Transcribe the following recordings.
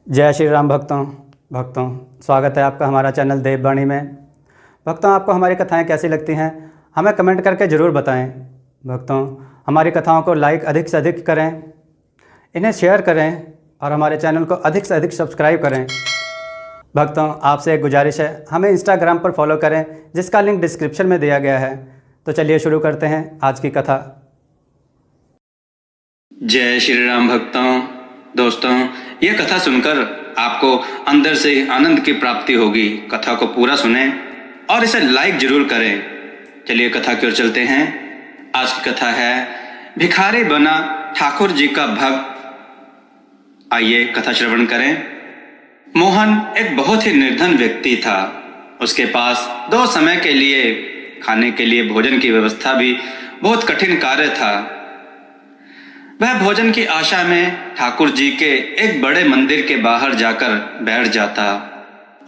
जय श्री राम भक्तों स्वागत है आपका हमारा चैनल देववाणी में। भक्तों, आपको हमारी कथाएं कैसी लगती हैं हमें कमेंट करके ज़रूर बताएं। भक्तों, हमारी कथाओं को लाइक अधिक से अधिक करें, इन्हें शेयर करें और हमारे चैनल को अधिक से अधिक सब्सक्राइब करें। भक्तों, आपसे एक गुजारिश है, हमें इंस्टाग्राम पर फॉलो करें जिसका लिंक डिस्क्रिप्शन में दिया गया है। तो चलिए शुरू करते हैं आज की कथा। जय श्री राम दोस्तों, यह कथा सुनकर आपको अंदर से आनंद की प्राप्ति होगी। कथा को पूरा सुनें और इसे लाइक जरूर करें। चलिए कथा की ओर चलते हैं। आज की कथा है भिखारी बना ठाकुर जी का भक्त। आइए कथा श्रवण करें। मोहन एक बहुत ही निर्धन व्यक्ति था। उसके पास 2 समय के लिए खाने के लिए भोजन की व्यवस्था भी बहुत कठिन कार्य था। वह भोजन की आशा में ठाकुर जी के एक बड़े मंदिर के बाहर जाकर बैठ जाता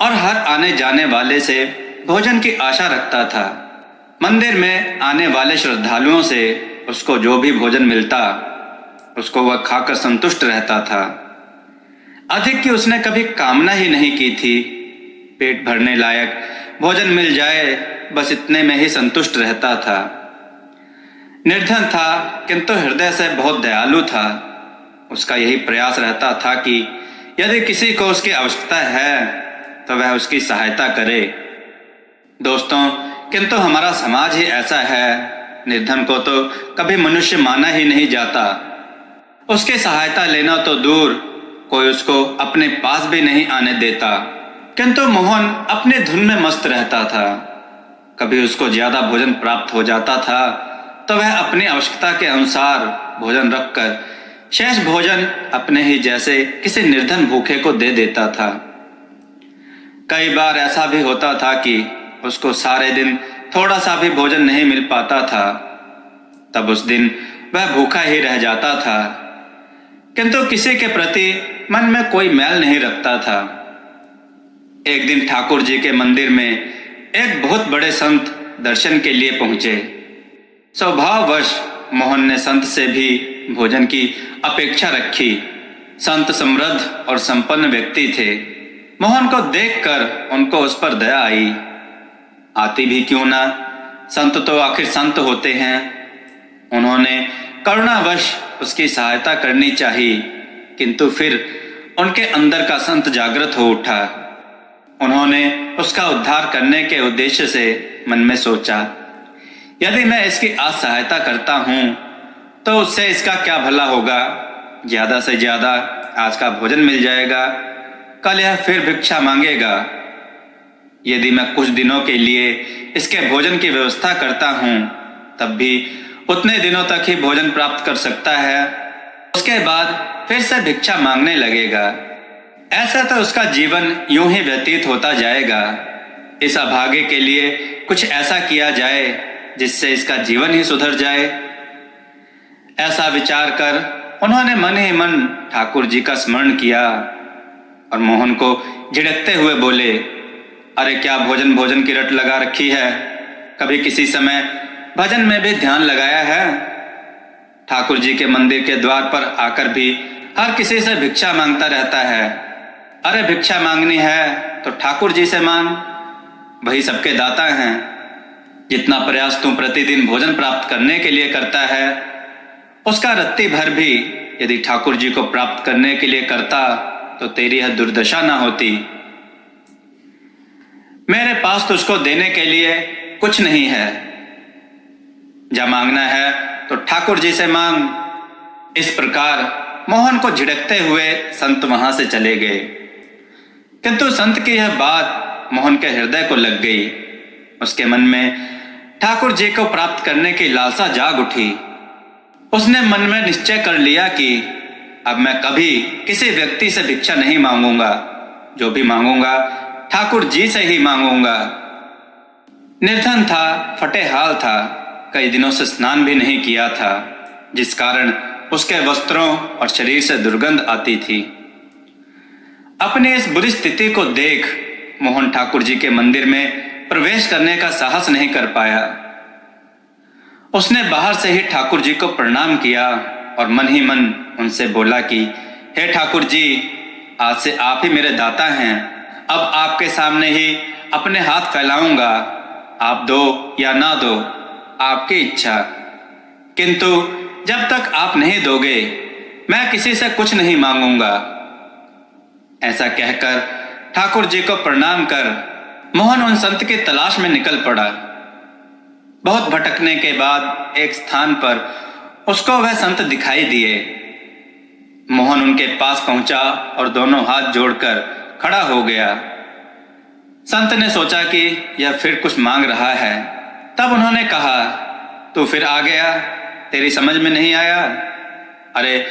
और हर आने जाने वाले से भोजन की आशा रखता था। मंदिर में आने वाले श्रद्धालुओं से उसको जो भी भोजन मिलता उसको वह खाकर संतुष्ट रहता था। अधिक की उसने कभी कामना ही नहीं की थी। पेट भरने लायक भोजन मिल जाए, बस इतने में ही संतुष्ट रहता था। निर्धन था किंतु हृदय से बहुत दयालु था। उसका यही प्रयास रहता था कि यदि किसी को उसकी आवश्यकता है तो वह उसकी सहायता करे। दोस्तों, किंतु हमारा समाज ही ऐसा है, निर्धन को तो कभी मनुष्य माना ही नहीं जाता। उसकी सहायता लेना तो दूर, कोई उसको अपने पास भी नहीं आने देता। किंतु मोहन अपने धुन में मस्त रहता था। कभी उसको ज्यादा भोजन प्राप्त हो जाता था तो वह अपनी आवश्यकता के अनुसार भोजन रखकर शेष भोजन अपने ही जैसे किसी निर्धन भूखे को दे देता था। कई बार ऐसा भी होता था कि उसको सारे दिन थोड़ा सा भी भोजन नहीं मिल पाता था। तब उस दिन वह भूखा ही रह जाता था, किंतु किसी के प्रति मन में कोई मैल नहीं रखता था। एक दिन ठाकुर जी के मंदिर में एक बहुत बड़े संत दर्शन के लिए पहुंचे। स्वभाववश मोहन ने संत से भी भोजन की अपेक्षा रखी। संत समृद्ध और संपन्न व्यक्ति थे। मोहन को देखकर उनको उस पर दया आई। आती भी क्यों ना, संत तो आखिर संत होते हैं। उन्होंने करुणावश उसकी सहायता करनी चाहिए, किंतु फिर उनके अंदर का संत जागृत हो उठा। उन्होंने उसका उद्धार करने के उद्देश्य से मन में सोचा, यदि मैं इसकी आज सहायता करता हूं तो उससे इसका क्या भला होगा। ज्यादा से ज्यादा आज का भोजन मिल जाएगा, कल यह फिर भिक्षा मांगेगा। यदि मैं कुछ दिनों के लिए इसके भोजन की व्यवस्था करता हूं तब भी उतने दिनों तक ही भोजन प्राप्त कर सकता है। उसके बाद फिर से भिक्षा मांगने लगेगा। ऐसा तो उसका जीवन यूं ही व्यतीत होता जाएगा। इस अभागे के लिए कुछ ऐसा किया जाए जिससे इसका जीवन ही सुधर जाए। ऐसा विचार कर उन्होंने मन ही मन ठाकुर जी का स्मरण किया और मोहन को झिड़कते हुए बोले, अरे क्या भोजन की रट लगा रखी है। कभी किसी समय भजन में भी ध्यान लगाया है। ठाकुर जी के मंदिर के द्वार पर आकर भी हर किसी से भिक्षा मांगता रहता है। अरे भिक्षा मांगनी है तो ठाकुर जी से मांग, वही सबके दाता हैं। जितना प्रयास तू प्रतिदिन भोजन प्राप्त करने के लिए करता है, उसका रत्ती भर भी यदि ठाकुर जी को प्राप्त करने के लिए करता तो तेरी यह दुर्दशा ना होती। मेरे पास तुझको देने के लिए कुछ नहीं है। जब मांगना है तो ठाकुर जी से मांग। इस प्रकार मोहन को झिड़कते हुए संत वहां से चले गए। किंतु संत की यह बात मोहन के हृदय को लग गई। उसके मन में ठाकुर जी को प्राप्त करने की लालसा जाग उठी। उसने मन में निश्चय कर लिया कि अब मैं कभी किसी व्यक्ति से भिक्षा नहीं मांगूंगा। जो भी मांगूंगा ठाकुर जी से ही मांगूंगा। निर्धन था, फटे हाल था, कई दिनों से स्नान भी नहीं किया था, जिस कारण उसके वस्त्रों और शरीर से दुर्गंध आती थी। अपनी इस बुरी स्थिति को देख मोहन ठाकुर जी के मंदिर में प्रवेश करने का साहस नहीं कर पाया। उसने बाहर से ही ठाकुर जी को प्रणाम किया और मन ही मन उनसे बोला कि हे ठाकुर जी, आज से आप ही मेरे दाता हैं। अब आपके सामने ही अपने हाथ फैलाऊंगा। आप दो या ना दो, आपकी इच्छा, किंतु जब तक आप नहीं दोगे मैं किसी से कुछ नहीं मांगूंगा। ऐसा कहकर ठाकुर जी को प्रणाम कर मोहन उन संत की तलाश में निकल पड़ा। बहुत भटकने के बाद एक स्थान पर उसको वह संत दिखाई दिए। मोहन उनके पास पहुंचा और दोनों हाथ जोड़कर खड़ा हो गया। संत ने सोचा कि यह फिर कुछ मांग रहा है। तब उन्होंने कहा, तू फिर आ गया, तेरी समझ में नहीं आया? अरे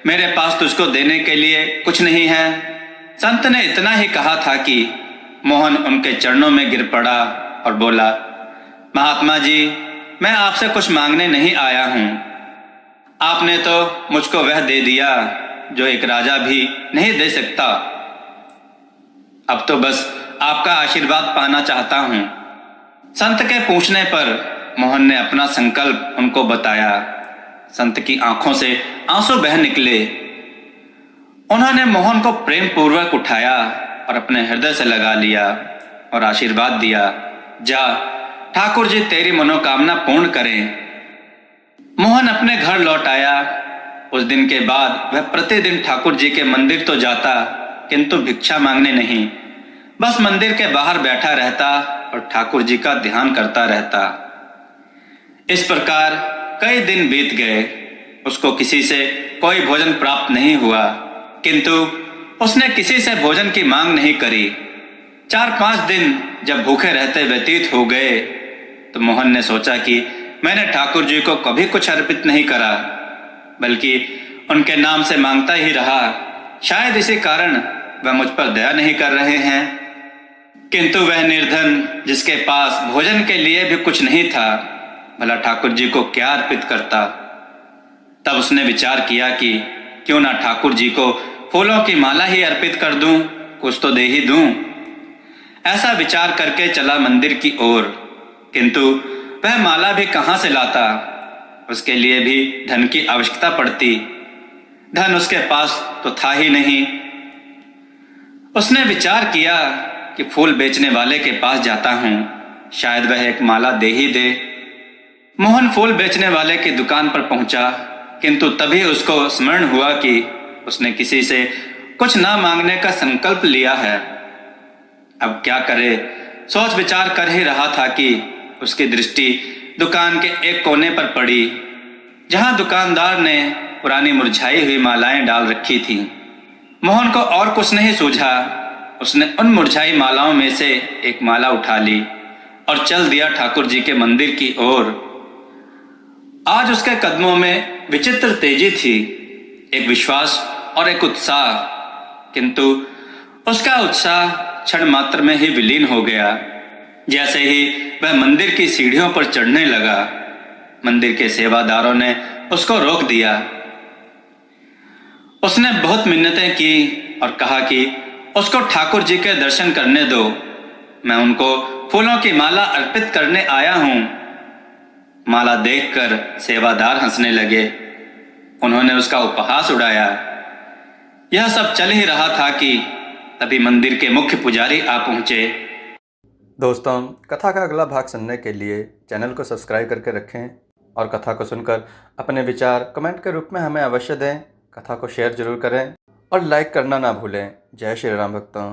मेरे पास तुझको देने के लिए कुछ नहीं है। संत ने इतना ही कहा था कि मोहन उनके चरणों में गिर पड़ा और बोला, महात्मा जी, मैं आपसे कुछ मांगने नहीं आया हूं। आपने तो मुझको वह दे दिया जो एक राजा भी नहीं दे सकता। अब तो बस आपका आशीर्वाद पाना चाहता हूं। संत के पूछने पर मोहन ने अपना संकल्प उनको बताया। संत की आंखों से आंसू बह निकले। उन्होंने मोहन को प्रेम पूर्वक उठाया और अपने हृदय से लगा लिया और आशीर्वाद दिया, जा, ठाकुर जी तेरी मनोकामना पूर्ण करें। मोहन अपने घर लौट आया। उस दिन के बाद वह प्रतिदिन ठाकुर जी के मंदिर तो जाता, किंतु भिक्षा मांगने नहीं। बस मंदिर के बाहर बैठा रहता और ठाकुर जी का ध्यान करता रहता। इस प्रकार कई दिन बीत गए। उसको किसी से कोई भोजन प्राप्त नहीं हुआ, किंतु उसने किसी से भोजन की मांग नहीं करी। 4-5 दिन जब भूखे रहते व्यतीत हो गए तो मोहन ने सोचा कि मैंने ठाकुर जी को कभी कुछ अर्पित नहीं करा, बल्कि उनके नाम से मांगता ही रहा। शायद इसी कारण वह मुझ पर दया नहीं कर रहे हैं। किंतु वह निर्धन जिसके पास भोजन के लिए भी कुछ नहीं था, भला ठाकुर जी को क्या अर्पित करता। तब उसने विचार किया कि क्यों ना ठाकुर जी को फूलों की माला ही अर्पित कर दूं, कुछ तो दे ही दूं। ऐसा विचार करके चला मंदिर की ओर, किंतु वह माला भी कहां से लाता। उसके लिए भी धन की आवश्यकता पड़ती। धन उसके पास तो था ही नहीं। उसने विचार किया कि फूल बेचने वाले के पास जाता हूं, शायद वह एक माला दे ही दे। मोहन फूल बेचने वाले की दुकान पर पहुंचा, किंतु तभी उसको स्मरण हुआ कि उसने किसी से कुछ ना मांगने का संकल्प लिया है। अब क्या करे, सोच विचार कर ही रहा था कि उसकी दृष्टि दुकान के एक कोने पर पड़ी, जहां दुकानदार ने पुरानी मुरझाई हुई मालाएं डाल रखी थी। मोहन को और कुछ नहीं सूझा। उसने उन मुरझाई मालाओं में से एक माला उठा ली और चल दिया ठाकुर जी के मंदिर की ओर। आज उसके कदमों में विचित्र तेजी थी, एक विश्वास और एक उत्साह, किंतु उसका उत्साह क्षण मात्र में ही विलीन हो गया। जैसे ही वह मंदिर की सीढ़ियों पर चढ़ने लगा, मंदिर के सेवादारों ने उसको रोक दिया। उसने बहुत मिन्नतें की और कहा कि उसको ठाकुर जी के दर्शन करने दो, मैं उनको फूलों की माला अर्पित करने आया हूं। माला देखकर सेवादार हंसने लगे। उन्होंने उसका उपहास उड़ाया। यह सब चल ही रहा था कि तभी मंदिर के मुख्य पुजारी आ पहुंचे। दोस्तों, कथा का अगला भाग सुनने के लिए चैनल को सब्सक्राइब करके रखें और कथा को सुनकर अपने विचार कमेंट के रूप में हमें अवश्य दें। कथा को शेयर जरूर करें और लाइक करना ना भूलें। जय श्री राम भक्तों।